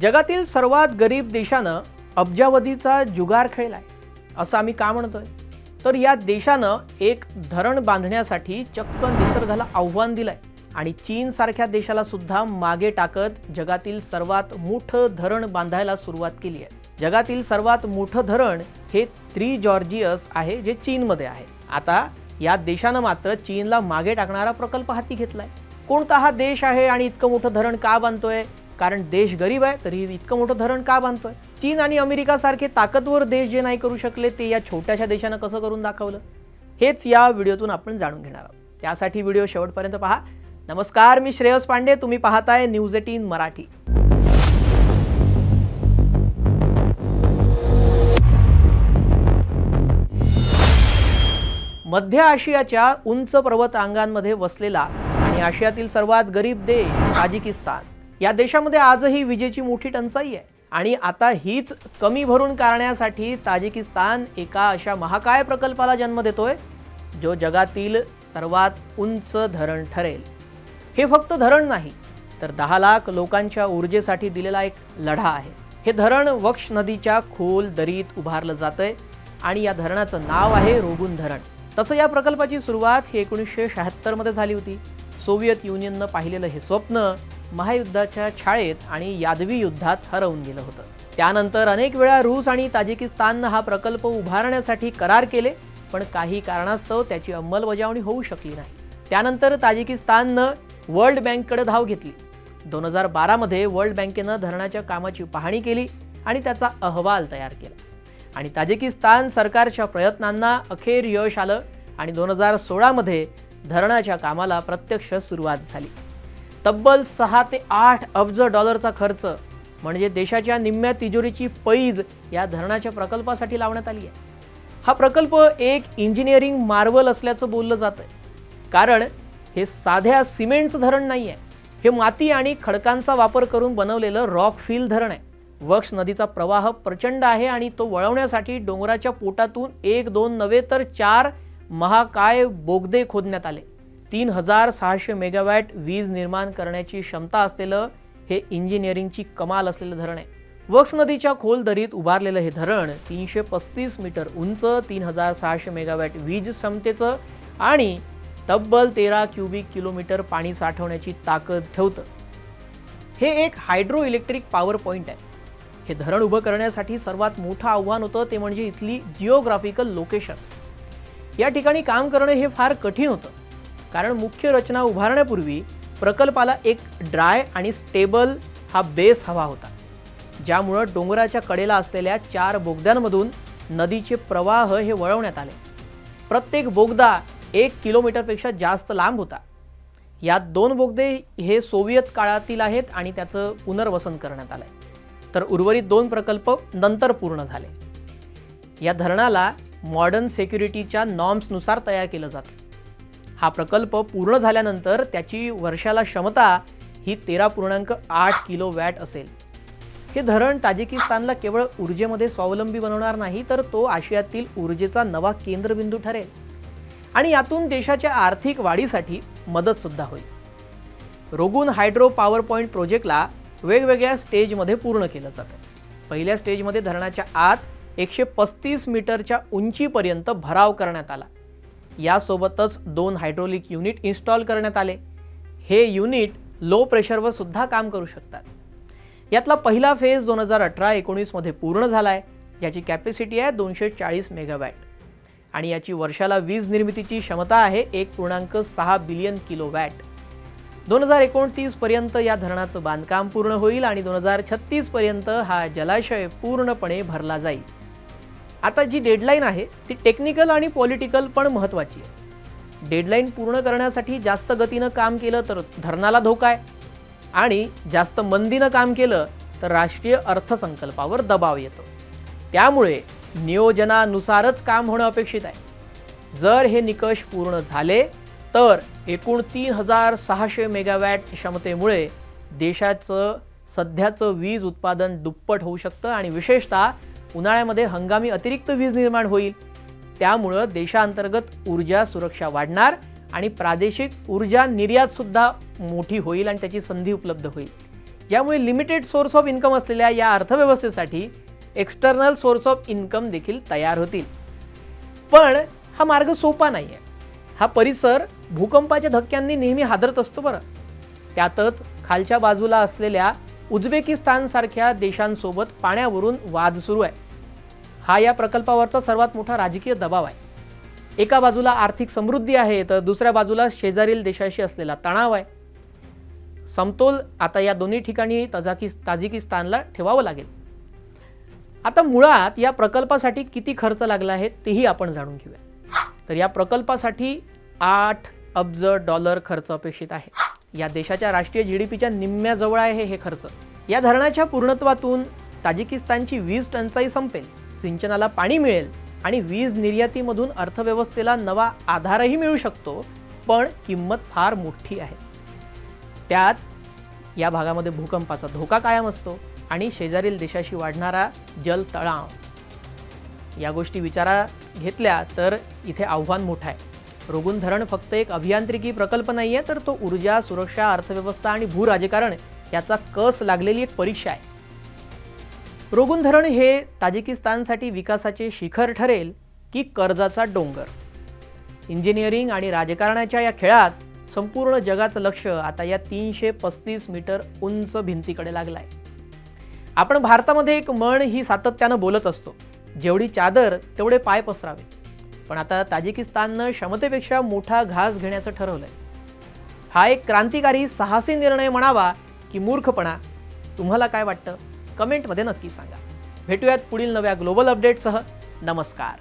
जगातील सर्वात गरीब देशानं अब्जावधीचा जुगार खेळलाय असं आम्ही का म्हणतोय? तर या देशानं एक धरण बांधण्यासाठी चक्क निसर्गाला आव्हान दिलंय आणि चीन सारख्या देशाला सुद्धा मागे टाकत जगातील सर्वात मोठं धरण बांधायला सुरुवात केली आहे। जगातील सर्वात मोठं धरण हे थ्री जॉर्जियस आहे, जे चीनमध्ये आहे। आता या देशानं मात्र चीनला मागे टाकणारा प्रकल्प हाती घेतलाय। कोणता हा देश आहे आणि इतकं मोठं धरण का बांधतोय? कारण देश गरीब आहे तरी इतकं मोठं धरण का बांधतोय? चीन आणि अमेरिका सारखे ताकदवर देश जे नाही करू शकले ते या छोट्याशा देशानं कसं करून दाखवलं, हेच या व्हिडिओतून आपण जाणून घेणार आहोत। त्यासाठी व्हिडिओ शेवटपर्यंत पहा। नमस्कार, मी श्रेयस पांडे, तुम्ही पाहताय न्यूज 18 मराठी। मध्य आशियाच्या उंच पर्वत रांगांमध्ये वसलेला आणि आशियातील सर्वात गरीब देश ताजिकिस्तान, या देशामध्ये आजही विजेची मोठी टंचाई आहे आणि आता हीच कमी भरून काढण्यासाठी ताजिकिस्तान एका अशा महाकाय प्रकल्पाला जन्म देतोय जो जगातील सर्वात उंच धरण ठरेल। हे फक्त धरण नाही तर 10 लाख लोकांच्या ऊर्जेसाठी दिलेला एक लढा आहे। हे धरण वक्ष नदीच्या खोल दरीत उभारलं जातंय आणि या धरणाचं नाव आहे रोगुन धरण। तसं या प्रकल्पाची सुरुवात ही 1976 मध्ये झाली होती। सोव्हिएत युनियननं पाहिलेलं हे स्वप्न महायुद्धाच्या छाळेत आणि यादवी युद्धात हरवून गेलं होतं। त्यानंतर अनेक वेळा रूस आणि ताजिकिस्ताननं हा प्रकल्प उभारण्यासाठी करार केले, पण काही कारणास्तव त्याची अंमलबजावणी होऊ शकली नाही। त्यानंतर ताजिकिस्ताननं वर्ल्ड बँककडे धाव घेतली। 2012 मध्ये वर्ल्ड बँकेनं धरणाच्या कामाची पाहणी केली आणि त्याचा अहवाल तयार केला आणि ताजिकिस्तान सरकारच्या प्रयत्नांना अखेर यश आलं आणि 2016 मध्ये धरणाच्या कामाला प्रत्यक्ष सुरुवात झाली। तब्बल 6 ते 8 अब्ज डॉलरचा खर्च म्हणजे देशाच्या निम्म्या तिजोरीची पैज या धरणाच्या प्रकल्पासाठी लावण्यात आली आहे। हा प्रकल्प एक इंजिनिअरिंग मार्वल असल्याचं बोललं जातंय, कारण हे साध्या सिमेंटचं धरण नाहीये। हे माती आणि खडकांचा वापर करून बनवलेलं रॉक फिल धरण आहे। वक्ष नदीचा प्रवाह प्रचंड आहे आणि तो वळवण्यासाठी डोंगराच्या पोटातून 1-2 नव्हे तर 4 महाकाय बोगदे खोदण्यात आले। 3600 मेगावॅट वीज निर्माण करण्याची क्षमता असलेलं हे इंजिनिअरिंगची कमाल असलेलं धरण आहे। वक्ष नदीच्या खोल दरीत उभारलेलं हे धरण 335 मीटर उंच, 3600 मेगावॅट वीज क्षमतेचं आणि तब्बल 13 क्युबिक किलोमीटर पाणी साठवण्याची ताकद ठेवतं। हे एक हायड्रो इलेक्ट्रिक पॉवर पॉइंट आहे। हे धरण उभं करण्यासाठी सर्वात मोठं आव्हान होतं ते म्हणजे इथली जिओग्राफिकल लोकेशन। या ठिकाणी काम करणं हे फार कठीण होतं, कारण मुख्य रचना उभारण्यापूर्वी प्रकल्पाला एक ड्राय आणि स्टेबल हा बेस हवा होता, ज्यामुळे डोंगराच्या कडेला असलेल्या 4 बोगद्यांमधून नदीचे प्रवाह हे वळवण्यात आले। प्रत्येक बोगदा 1 किलोमीटरपेक्षा जास्त लांब होता। यात 2 बोगदे हे सोव्हिएत काळातील आहेत आणि त्याचं पुनर्वसन करण्यात आलंय, तर उर्वरित 2 प्रकल्प नंतर पूर्ण झाले। या धरणाला मॉडर्न सिक्युरिटीच्या नॉर्म्सनुसार तयार केलं जातं। हा प्रकल्प पूर्ण झाल्यानंतर त्याची वर्षाला क्षमता ही 13.8 किलोवॅट असेल। हे धरण ताजिकिस्तानला केवळ ऊर्जेमध्ये स्वावलंबी बनवणार नाही, तर तो आशियातील ऊर्जेचा नवा केंद्रबिंदू ठरेल आणि यातून देशाच्या आर्थिक वाढीसाठी मदत सुद्धा होईल। रोगुन हायड्रो पॉवर पॉइंट प्रोजेक्टला वेगवेगळ्या स्टेजमध्ये पूर्ण केलं जातं। पहिल्या स्टेजमध्ये धरणाच्या आत 135 मीटरच्या उंचीपर्यंत भराव करण्यात आला। यासोबतच 2 हायड्रोलिक युनिट इन्स्टॉल करण्यात आले। हे युनिट लो प्रेशरवर सुद्धा काम करू शकतात। यातला पहिला फेज 2018-19 मध्ये पूर्ण झालाय, ज्याची कॅपॅसिटी आहे 240 मेगावॅट आणि याची वर्षाला वीज निर्मितीची क्षमता आहे 1.6 बिलियन किलोवॅट। 2029 पर्यंत या धरणाचं बांधकाम पूर्ण होईल आणि 2036 पर्यंत हा जलाशय पूर्णपणे भरला जाईल। आता जी डेडलाईन आहे ती टेक्निकल आणि पॉलिटिकल पण महत्त्वाची आहे। डेडलाईन पूर्ण करण्यासाठी जास्त गतीनं काम केलं तर धरणाला धोका आहे आणि जास्त मंदीनं काम केलं तर राष्ट्रीय अर्थसंकल्पावर दबाव येतो। त्यामुळे नियोजनानुसारच काम होणं अपेक्षित आहे। जर हे निकष पूर्ण झाले तर एकूण 3600 मेगावॅट क्षमतेमुळे देशाचं सध्याचं वीज उत्पादन दुप्पट होऊ शकतं आणि विशेषतः उन्हाळ्यामध्ये हंगामी अतिरिक्त वीज निर्माण होईल। त्यामुळे देशांतर्गत ऊर्जा सुरक्षा वाढणार आणि प्रादेशिक ऊर्जा निर्यात सुद्धा मोठी होईल आणि त्याची संधी उपलब्ध होईल। ज्यामुळे लिमिटेड सोर्स ऑफ इन्कम असलेल्या या अर्थव्यवस्थेसाठी एक्सटर्नल सोर्स ऑफ इन्कम देखील तयार होतील. पण हा मार्ग सोपा नाहीये. हा परिसर भूकंपाच्या धक्क्यांनी नेहमी हादरत असतो बरं. त्यातच खालच्या बाजूला असलेल्या उझबेकिस्तान सारख्या देशांसोबत पाण्यावरून वाद सुरू आहे. हा या प्रकल्पावरचा सर्वात मोठा राजकीय दबाव आहे. एका बाजूला आर्थिक समृद्धी आहे तर दुसऱ्या बाजूला शेजारील देशाशी असलेला तणाव आहे. समतोल आता या दोन्ही ठिकाणी ताजिकिस्तानला ठेवावं लागेल. आता मुळात या प्रकल्पासाठी किती खर्च लागला आहे तेही आपण जाणून घेऊया. तर या प्रकल्पासाठी $8 अब्ज खर्च अपेक्षित आहे. या देशाच्या राष्ट्रीय GDPच्या निम्म्याजवळ आहे हे खर्च. या धरणाच्या पूर्णत्वातून ताजिकिस्तानची वीज टंचाई संपेल, सिंचनाला पाणी मिळेल आणि वीज निर्यातीमधून अर्थव्यवस्थेला नवा आधारही मिळू शकतो. पण किंमत फार मोठी आहे. त्यात या भागामध्ये भूकंपाचा धोका कायम असतो आणि शेजारील देशाशी वाढणारा जलतणाव. या गोष्टी विचारात घेतल्या तर इथे आव्हान मोठं आहे. रोगुन धरण फक्त एक अभियांत्रिकी प्रकल्प नाहीये, तर तो ऊर्जा, सुरक्षा, अर्थव्यवस्था आणि भूराजकारण याचा कस लागलेली एक परीक्षा आहे. रोगुन धरण हे ताजिकिस्तानसाठी विकासाचे शिखर ठरेल की कर्जाचा डोंगर? इंजिनिअरिंग आणि राजकारणाच्या या खेळात संपूर्ण जगाचं लक्ष आता या 335 मीटर उंच भिंतीकडे लागलंय. आपण भारतामध्ये एक म्हण ही सातत्यानं बोलत असतो, जेवढी चादर तेवढे पाय पसरावे. पण आता ताजिकिस्ताननं क्षमतेपेक्षा मोठा घास घेण्याचं ठरवलंय. हा एक क्रांतिकारी साहसी निर्णय म्हणावा की मूर्खपणा? तुम्हाला काय वाटतं? कमेंटमध्ये नक्की सांगा. भेटूयात पुढील नव्या ग्लोबल अपडेटसह. नमस्कार.